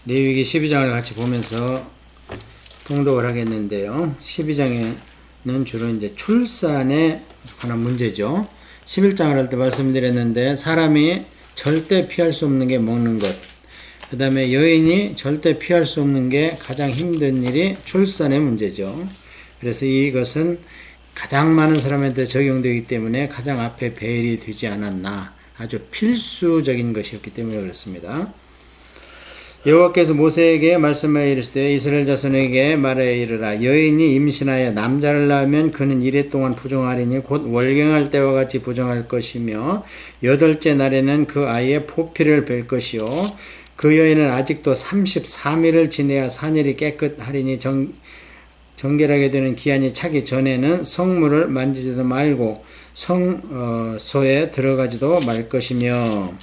레위기 12장을 같이 보면서 통독을 하겠는데요. 12장에는 주로 이제 출산에 관한 문제죠. 11장을 할 때 말씀드렸는데 사람이 절대 피할 수 없는 게 먹는 것. 그 다음에 여인이 절대 피할 수 없는 게 가장 힘든 일이 출산의 문제죠. 그래서 이것은 가장 많은 사람한테 적용되기 때문에 가장 앞에 배열이 되지 않았나. 아주 필수적인 것이었기 때문에 그렇습니다. 여호와께서 모세에게 말씀하여 이르시되 이스라엘 자손에게 말하여 이르라. 여인이 임신하여 남자를 낳으면 그는 이레 동안 부정하리니 곧 월경할 때와 같이 부정할 것이며 여덟째 날에는 그 아이의 포피를 뺄 것이요 그 여인은 아직도 33일을 지내야 산일이 깨끗하리니 정결하게 되는 기한이 차기 전에는 성물을 만지지도 말고 성소에 들어가지도 말 것이며.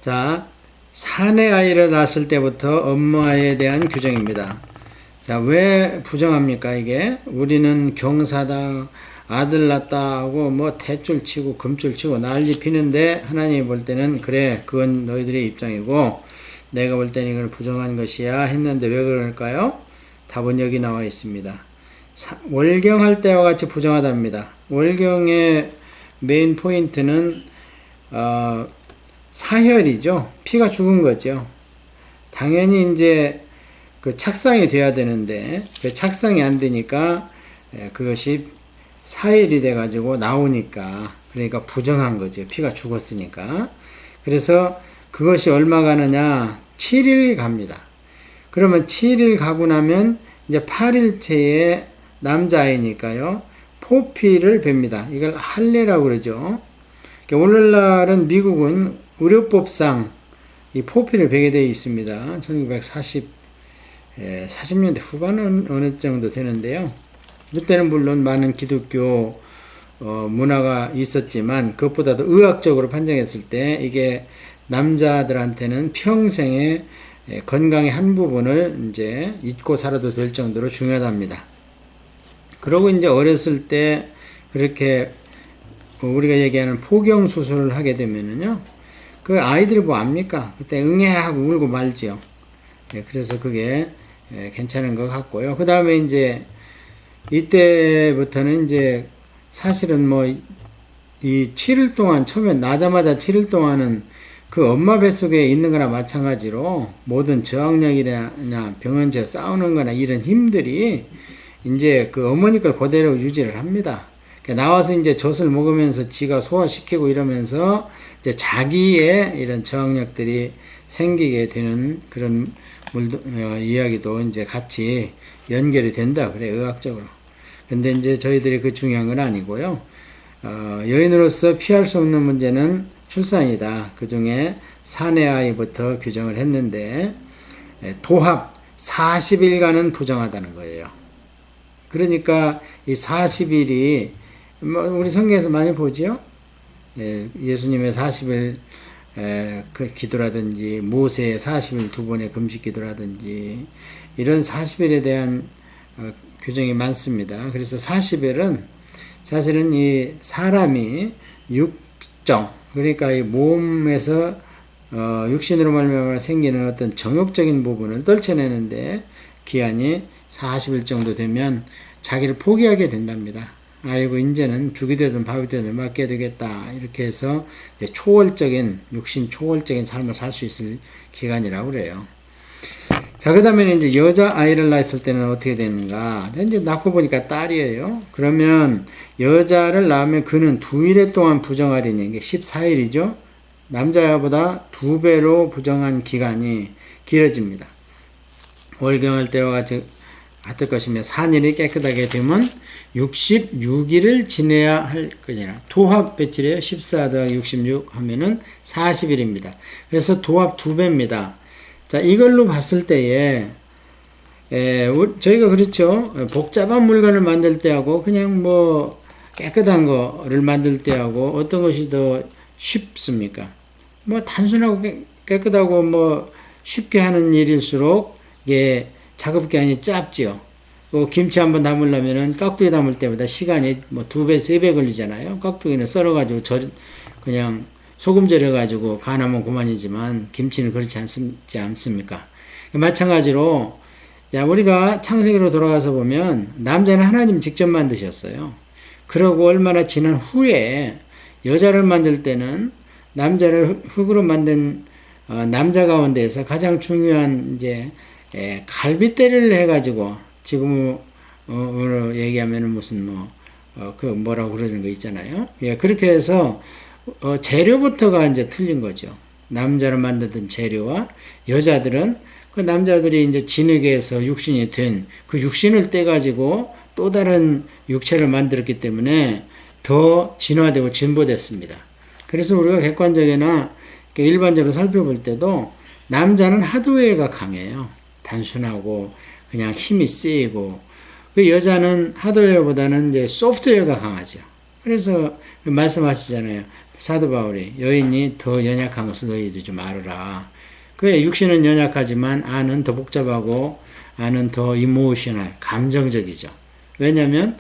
자, 사내 아이를 낳았을 때부터 엄마에 대한 규정입니다. 자, 왜 부정합니까? 이게 우리는 경사다, 아들 낳았다 하고 뭐 대줄 치고 금줄 치고 난리 피는데 하나님이 볼 때는 그래, 그건 너희들의 입장이고 내가 볼 때는 이걸 부정한 것이야 했는데 왜 그럴까요? 답은 여기 나와 있습니다. 월경할 때와 같이 부정하답니다. 월경의 메인 포인트는 사혈이죠. 피가 죽은 거죠. 당연히 이제 그 착상이 돼야 되는데 그 착상이 안 되니까 그것이 사혈이 돼 가지고 나오니까 그러니까 부정한 거죠. 피가 죽었으니까. 그래서 그것이 얼마 가느냐? 7일 갑니다. 그러면 7일 가고 나면 이제 8일째에 남자아이니까요. 포피를 뵙니다. 이걸 할례라고 그러죠. 오늘날은 미국은 의료법상 이 포피를 베게 되어 있습니다. 40년대 후반은 어느 정도 되는데요. 그때는 물론 많은 기독교 문화가 있었지만 그것보다도 의학적으로 판정했을 때 이게 남자들한테는 평생의 건강의 한 부분을 이제 잊고 살아도 될 정도로 중요하답니다. 그러고 이제 어렸을 때 그렇게 우리가 얘기하는 포경 수술을 하게 되면은요, 그 아이들이 뭐 압니까? 그때 응애하고 울고 말죠. 그래서 그게 괜찮은 것 같고요. 그 다음에 이제 이때부터는 이제 사실은 뭐 이 7일 동안 처음에 나자마자 7일 동안은 그 엄마 뱃속에 있는 거나 마찬가지로 모든 저항력이나 병원제 싸우는 거나 이런 힘들이 이제 그 어머니 걸 그대로 유지를 합니다. 나와서 이제 젖을 먹으면서 지가 소화시키고 이러면서 이제 자기의 이런 저항력들이 생기게 되는 그런 이야기도 이제 같이 연결이 된다 그래 의학적으로. 근데 이제 저희들이 그 중요한 건 아니고요. 여인으로서 피할 수 없는 문제는 출산이다. 그 중에 사내 아이부터 규정을 했는데 도합 40일간은 부정하다는 거예요. 그러니까 이 40일이 뭐 우리 성경에서 많이 보지요. 예수님의 40일 그 기도라든지 모세의 40일 두 번의 금식 기도라든지 이런 40일에 대한 규정이 많습니다. 그래서 40일은 사실은 이 사람이 육정 그러니까 이 몸에서 육신으로 말미암아 생기는 어떤 정욕적인 부분을 떨쳐내는데 기한이 40일 정도 되면 자기를 포기하게 된답니다. 아이고 이제는 죽이 되든 밥이 되든 맡겨야 되겠다 이렇게 해서 이제 초월적인 육신 초월적인 삶을 살 수 있을 기간이라고 그래요. 자, 그 다음에 이제 여자 아이를 낳았을 때는 어떻게 되는가? 이제 낳고 보니까 딸이에요. 그러면 여자를 낳으면 그는 2일 동안 부정하리니 이게 14일이죠. 남자보다 2배로 부정한 기간이 길어집니다. 월경할 때와 같이 같을 것이며 산일이 깨끗하게 되면 66일을 지내야 할 거냐. 도합 며칠이에요? 14 더하기 66 하면은 40일입니다. 그래서 도합 2배입니다. 자, 이걸로 봤을 때에 저희가 그렇죠. 복잡한 물건을 만들 때하고 그냥 뭐 깨끗한 거를 만들 때하고 어떤 것이 더 쉽습니까? 뭐 단순하고 깨끗하고 뭐 쉽게 하는 일일수록 이게 작업 기간이 짧지요. 김치 한번 담으려면은 깍두기 담을 때보다 시간이 뭐 2배, 3배 걸리잖아요. 깍두기는 썰어가지고 그냥 소금 절여가지고 간하면 그만이지만 김치는 그렇지 않습니까? 마찬가지로 야, 우리가 창세기로 돌아가서 보면 남자는 하나님 직접 만드셨어요. 그러고 얼마나 지난 후에 여자를 만들 때는 남자를 흙으로 만든 남자 가운데에서 가장 중요한 이제 갈빗대를 해가지고 지금으로 얘기하면은 무슨 그 뭐라고 그러는 거 있잖아요. 예, 그렇게 해서 재료부터가 이제 틀린 거죠. 남자를 만드던 재료와 여자들은 그 남자들이 이제 진흙에서 육신이 된 그 육신을 떼가지고 또 다른 육체를 만들었기 때문에 더 진화되고 진보됐습니다. 그래서 우리가 객관적이나 일반적으로 살펴볼 때도 남자는 하드웨어가 강해요. 단순하고 그냥 힘이 세고 그 여자는 하드웨어보다는 이제 소프트웨어가 강하죠. 그래서 말씀하시잖아요. 사도 바울이 여인이 더 연약한 것을 너희들이 좀 알아라. 그 육신은 연약하지만 안은 더 복잡하고 안은 더 이모셔널, 감정적이죠. 왜냐하면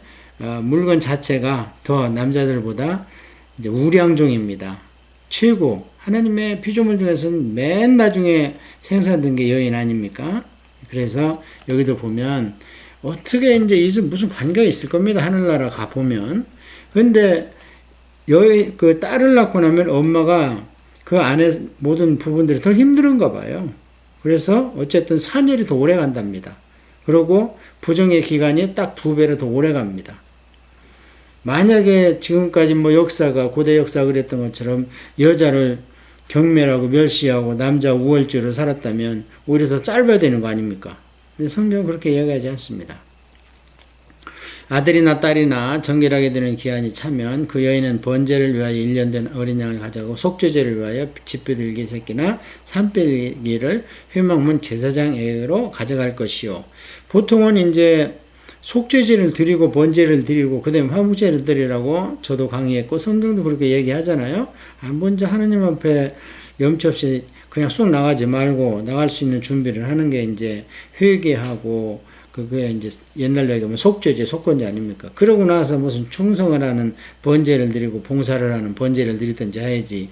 물건 자체가 더 남자들보다 이제 우량종입니다. 최고 하나님의 피조물 중에서는 맨 나중에 생산된 게 여인 아닙니까? 그래서 여기도 보면 어떻게 이제 무슨 관계가 있을 겁니다. 하늘나라 가 보면. 근데 그 딸을 낳고 나면 엄마가 그 안에 모든 부분들이 더 힘든가 봐요. 그래서 어쨌든 산열이 더 오래 간답니다. 그리고 부정의 기간이 딱 2배로 더 오래 갑니다. 만약에 지금까지 뭐 역사가 고대 역사가 그랬던 것처럼 여자를 경멸하고 멸시하고 남자 우월주로 살았다면 오히려 더 짧아야 되는 거 아닙니까? 성경은 그렇게 이야기하지 않습니다. 아들이나 딸이나 정결하게 되는 기한이 차면 그 여인은 번제를 위하여 1년 된 어린 양을 가져가고 속죄제를 위하여 집비둘기 새끼나 산뺄기를 회막문 제사장에게로 가져갈 것이요. 보통은 이제 속죄제를 드리고 번제를 드리고 그 다음에 화목제를 드리라고 저도 강의했고 성경도 그렇게 얘기하잖아요. 먼저 하나님 앞에 염치 없이 그냥 쑥 나가지 말고 나갈 수 있는 준비를 하는 게 이제 회개하고 그게 이제 옛날로 얘기하면 속죄제, 속건제 아닙니까? 그러고 나서 무슨 충성을 하는 번제를 드리고 봉사를 하는 번제를 드리든지 해야지.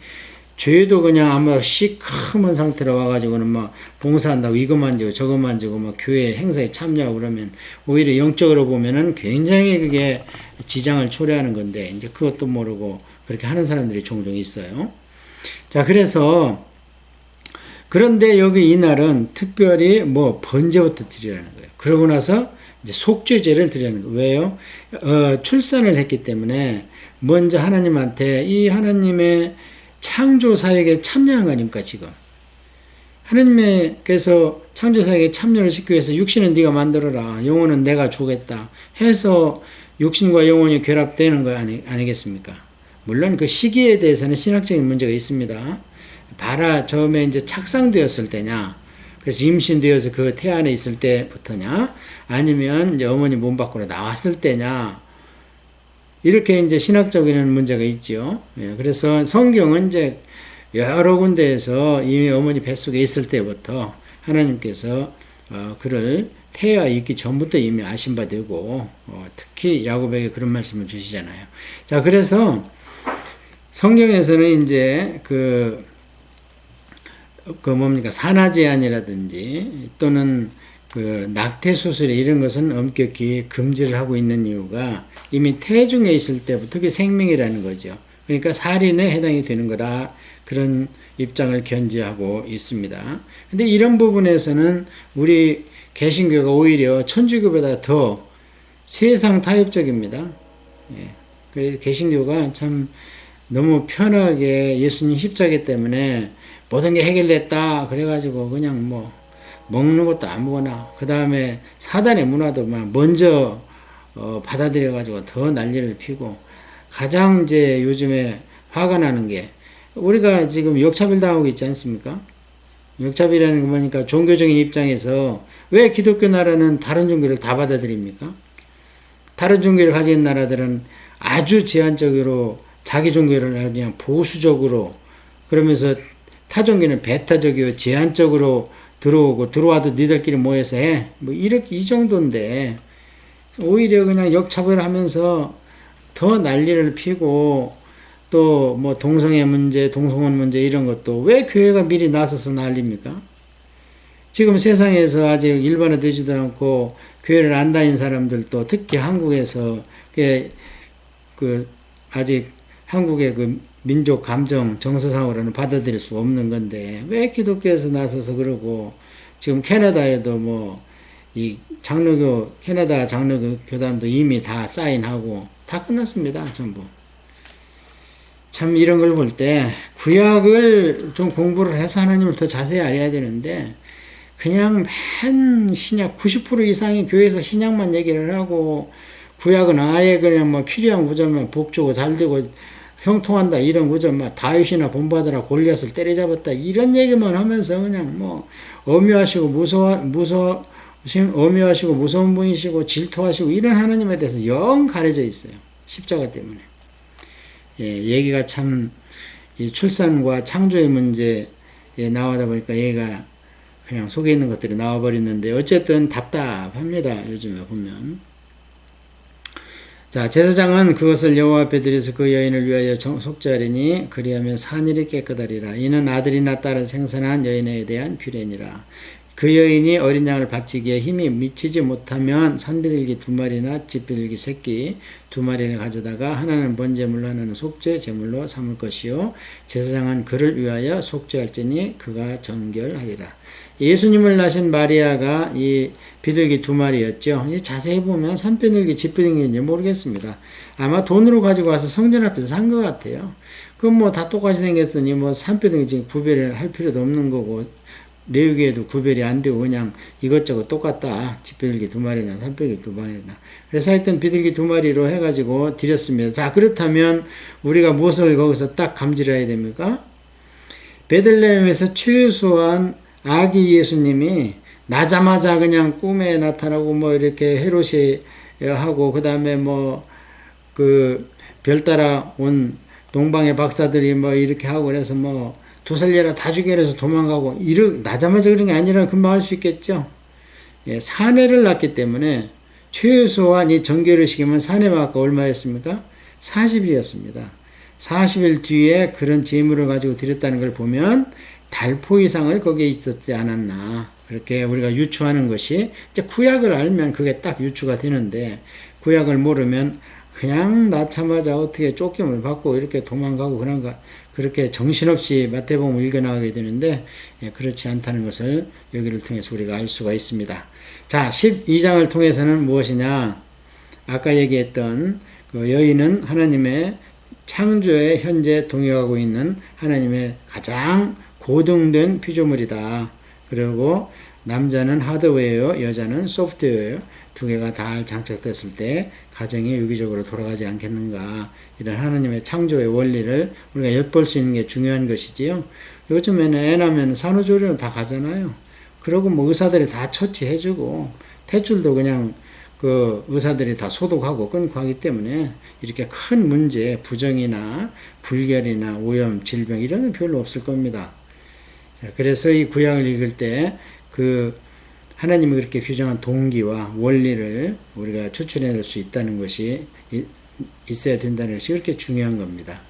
죄도 그냥 아마 시커먼 상태로 와가지고는 막 봉사한다고 이거 만지고 저거 만지고 막 교회 행사에 참여하고 그러면 오히려 영적으로 보면은 굉장히 그게 지장을 초래하는 건데 이제 그것도 모르고 그렇게 하는 사람들이 종종 있어요. 자, 그래서 그런데 여기 이날은 특별히 뭐 번제부터 드리라는 거예요. 그러고 나서 이제 속죄제를 드리는 거예요. 왜요? 출산을 했기 때문에 먼저 하나님한테 이 하나님의 창조 사역에 참여한 거 아닙니까 지금? 하나님께서 창조 사역에 참여를 시키기 위해서 육신은 네가 만들어라, 영혼은 내가 주겠다 해서 육신과 영혼이 결합되는 거 아니겠습니까? 물론 그 시기에 대해서는 신학적인 문제가 있습니다. 처음에 이제 착상되었을 때냐, 그래서 임신되어서 그 태 안에 있을 때부터냐, 아니면 이제 어머니 몸 밖으로 나왔을 때냐, 이렇게 이제 신학적인 문제가 있죠. 예, 그래서 성경은 이제 여러 군데에서 이미 어머니 뱃속에 있을 때부터 하나님께서 그를 태아 있기 전부터 이미 아신 바 되고, 특히 야곱에게 그런 말씀을 주시잖아요. 자, 그래서 성경에서는 이제 산하 제한이라든지 또는 낙태 수술 이런 것은 엄격히 금지를 하고 있는 이유가 이미 태중에 있을 때부터 그게 생명이라는 거죠. 그러니까 살인에 해당이 되는 거라 그런 입장을 견지하고 있습니다. 근데 이런 부분에서는 우리 개신교가 오히려 천주교보다 더 세상 타협적입니다. 예. 그래서 개신교가 참 너무 편하게 예수님 십자가 때문에 모든 게 해결됐다 그래가지고 그냥 뭐 먹는 것도 아무거나 그 다음에 사단의 문화도 막 먼저 받아들여가지고 더 난리를 피고 가장 이제 요즘에 화가 나는 게 우리가 지금 역차별 당하고 있지 않습니까? 역차별이라는 거 보니까 종교적인 입장에서 왜 기독교 나라는 다른 종교를 다 받아들입니까? 다른 종교를 가진 나라들은 아주 제한적으로 자기 종교를 그냥 보수적으로 그러면서 타 종교는 배타적이고 제한적으로 들어와도 니들끼리 모여서 해. 뭐 이렇게 이 정도인데 오히려 그냥 역차별하면서 더 난리를 피고 또 뭐 동성애 문제, 동성혼 문제 이런 것도 왜 교회가 미리 나서서 난립니까? 지금 세상에서 아직 일반화되지도 않고 교회를 안 다닌 사람들도 특히 한국에서 그 아직 한국의 그 민족 감정 정서상으로는 받아들일 수 없는 건데 왜 기독교에서 나서서 그러고 지금 캐나다에도 뭐 이 장로교 캐나다 장로교 교단도 이미 다 사인하고 다 끝났습니다. 전부. 참 이런 걸 볼 때 구약을 좀 공부를 해서 하나님을 더 자세히 알아야 되는데 그냥 맨 신약 90% 이상이 교회에서 신약만 얘기를 하고 구약은 아예 그냥 뭐 필요한 구절만 복 주고 잘 되고 형통한다 이런 구절만 다윗이나 본받으라 골리앗을 때려잡았다 이런 얘기만 하면서 그냥 뭐 엄묘하시고 엄묘하시고 무서운 분이시고 질투하시고 이런 하나님에 대해서 영 가려져 있어요. 십자가 때문에. 예, 얘기가 참 이 출산과 창조의 문제에 나오다 보니까 얘가 그냥 속에 있는 것들이 나와버리는데 어쨌든 답답합니다. 요즘에 보면. 자, 제사장은 그것을 여호와 앞에 드려서 그 여인을 위하여 속죄하리니 그리하면 산일이 깨끗하리라. 이는 아들이나 딸을 생산한 여인에 대한 규례니라. 그 여인이 어린 양을 바치기에 힘이 미치지 못하면 산비둘기 2마리나 집비둘기 새끼 2마리를 가져다가 하나는 번제물로 하나는 속죄 제물로 삼을 것이요 제사장은 그를 위하여 속죄할지니 그가 정결하리라. 예수님을 낳으신 마리아가 이 비둘기 2마리였죠. 자세히 보면 산비둘기 집비둘기인지 모르겠습니다. 아마 돈으로 가지고 와서 성전 앞에서 산 것 같아요. 그럼 뭐 다 똑같이 생겼으니 뭐 산비둘기 지금 구별을 할 필요도 없는 거고 레위기에도 구별이 안 되고 그냥 이것저것 똑같다. 집비둘기 2마리나 산비둘기 2마리나. 그래서 하여튼 비둘기 2마리로 해가지고 드렸습니다. 자, 그렇다면 우리가 무엇을 거기서 딱 감지해야 됩니까? 베들레헴에서 최소한 아기 예수님이 나자마자 그냥 꿈에 나타나고 뭐 이렇게 헤롯이 하고 그 다음에 뭐 그 별 따라 온 동방의 박사들이 뭐 이렇게 하고 그래서 뭐 2살려라 다 죽여라 해서 도망가고 나자마자 그런 게 아니라 금방 할 수 있겠죠. 예, 사내를 낳기 때문에 최소한 이 정결을 시키면 사내가 아까 얼마였습니까? 40일이었습니다. 40일 뒤에 그런 재물을 가지고 드렸다는 걸 보면 달포 이상을 거기에 있었지 않았나. 그렇게 우리가 유추하는 것이 이제 구약을 알면 그게 딱 유추가 되는데 구약을 모르면 그냥 낳자마자 어떻게 쫓김을 받고 이렇게 도망가고 그런가 그렇게 정신없이 마태복음을 읽어나가게 되는데 예, 그렇지 않다는 것을 여기를 통해서 우리가 알 수가 있습니다. 자, 12장을 통해서는 무엇이냐? 아까 얘기했던 그 여인은 하나님의 창조에 현재 동요하고 있는 하나님의 가장 고등된 피조물이다. 그리고 남자는 하드웨어요, 여자는 소프트웨어요. 두 개가 다 장착됐을 때 가정이 유기적으로 돌아가지 않겠는가. 이런 하나님의 창조의 원리를 우리가 엿볼 수 있는 게 중요한 것이지요. 요즘에는 애 낳으면 산후조리원 다 가잖아요. 그러고 뭐 의사들이 다 처치해주고 탯줄도 그냥 그 의사들이 다 소독하고 끊고 하기 때문에 이렇게 큰 문제, 부정이나 불결이나 오염, 질병 이런 건 별로 없을 겁니다. 자, 그래서 이 구약을 읽을 때 그 하나님이 그렇게 규정한 동기와 원리를 우리가 추출해낼 수 있다는 것이 있어야 된다는 것이 그렇게 중요한 겁니다.